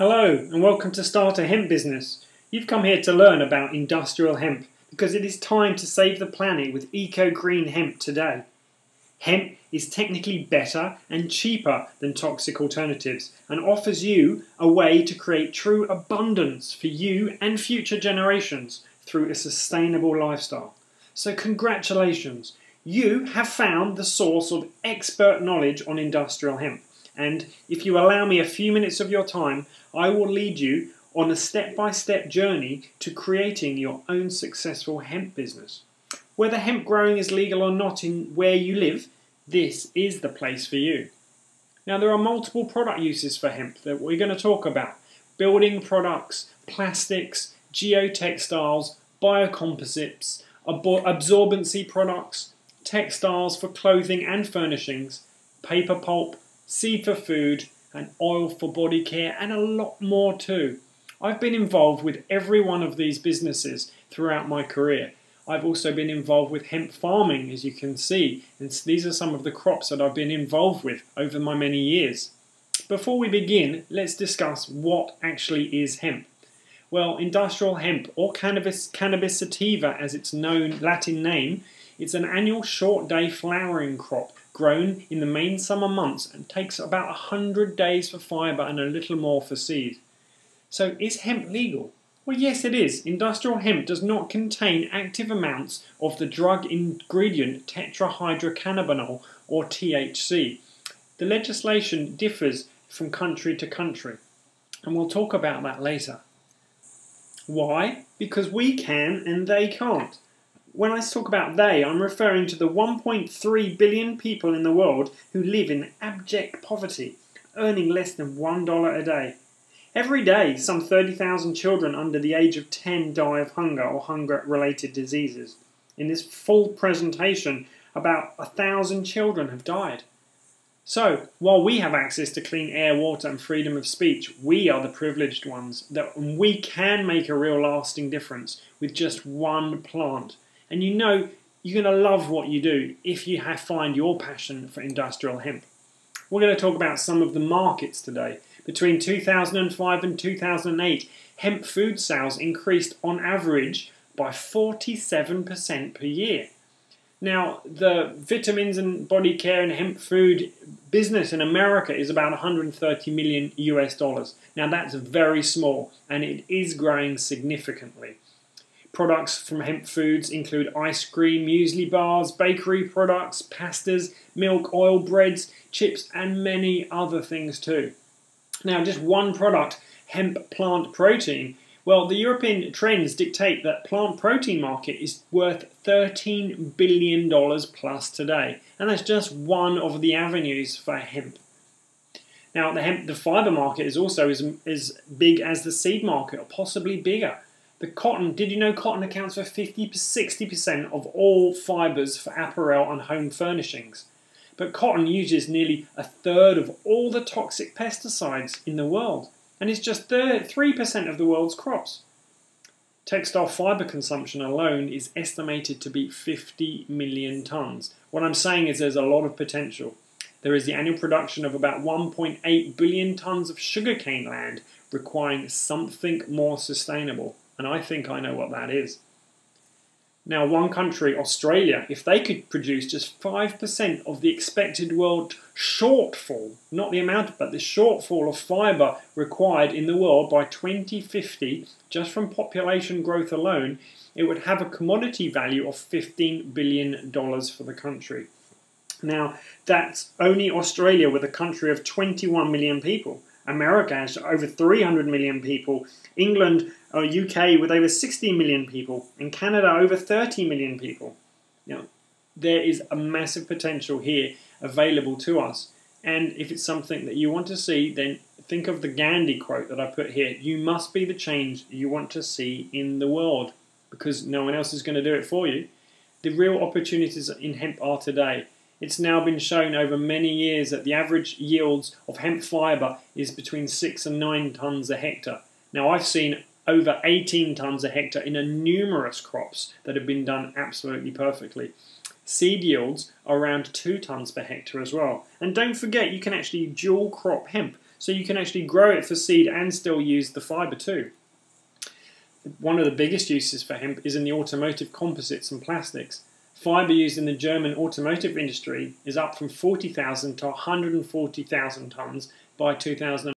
Hello and welcome to Start a Hemp Business. You've come here to learn about industrial hemp because it is time to save the planet with eco-green hemp today. Hemp is technically better and cheaper than toxic alternatives and offers you a way to create true abundance for you and future generations through a sustainable lifestyle. So congratulations, you have found the source of expert knowledge on industrial hemp. And if you allow me a few minutes of your time, I will lead you on a step-by-step journey to creating your own successful hemp business. Whether hemp growing is legal or not in where you live, this is the place for you. Now there are multiple product uses for hemp that we're going to talk about. Building products, plastics, geotextiles, biocomposites, absorbency products, textiles for clothing and furnishings, paper pulp, seed for food, and oil for body care, and a lot more too. I've been involved with every one of these businesses throughout my career. I've also been involved with hemp farming, as you can see, and these are some of the crops that I've been involved with over my many years. Before we begin, let's discuss what actually is hemp. Well, industrial hemp, or cannabis sativa as its known Latin name, it's an annual short-day flowering crop grown in the main summer months and takes about 100 days for fibre and a little more for seed. So is hemp legal? Well, yes it is. Industrial hemp does not contain active amounts of the drug ingredient tetrahydrocannabinol or THC. The legislation differs from country to country, and we'll talk about that later. Why? Because we can and they can't. When I talk about they, I'm referring to the 1.3 billion people in the world who live in abject poverty, earning less than $1 a day. Every day, some 30,000 children under the age of 10 die of hunger or hunger-related diseases. In this full presentation, about 1,000 children have died. So, while we have access to clean air, water and freedom of speech, we are the privileged ones, and we can make a real lasting difference with just one plant. And you know you're going to love what you do if you find your passion for industrial hemp. We're going to talk about some of the markets today. Between 2005 and 2008, hemp food sales increased on average by 47% per year. Now, the vitamins and body care and hemp food business in America is about 130 million US dollars. Now, that's very small, and it is growing significantly. Products from hemp foods include ice cream, muesli bars, bakery products, pastas, milk, oil, breads, chips, and many other things too. Now, just one product, hemp plant protein. Well, the European trends dictate that plant protein market is worth $13 billion plus today. And that's just one of the avenues for hemp. Now, the fiber market is also as big as the seed market, or possibly bigger. The cotton, did you know cotton accounts for 50–60% of all fibres for apparel and home furnishings? But cotton uses nearly a third of all the toxic pesticides in the world, and is just 3% of the world's crops. Textile fibre consumption alone is estimated to be 50 million tonnes. What I'm saying is there's a lot of potential. There is the annual production of about 1.8 billion tonnes of sugarcane land, requiring something more sustainable. And I think I know what that is. Now, one country, Australia, if they could produce just 5% of the expected world shortfall, not the amount, but the shortfall of fibre required in the world by 2050, just from population growth alone, it would have a commodity value of $15 billion for the country. Now, that's only Australia, with a country of 21 million people. America has over 300 million people, England or UK with over 60 million people, and Canada over 30 million people. Now, there is a massive potential here available to us, and if it's something that you want to see, then think of the Gandhi quote that I put here: you must be the change you want to see in the world, because no one else is going to do it for you. The real opportunities in hemp are today. It's now been shown over many years that the average yields of hemp fibre is between 6 and 9 tonnes a hectare. Now, I've seen over 18 tonnes a hectare in numerous crops that have been done absolutely perfectly. Seed yields are around 2 tonnes per hectare as well. And don't forget, you can actually dual crop hemp. so you can actually grow it for seed and still use the fibre too. One of the biggest uses for hemp is in the automotive composites and plastics. Fibre used in the German automotive industry is up from 40,000 to 140,000 tonnes by 2000.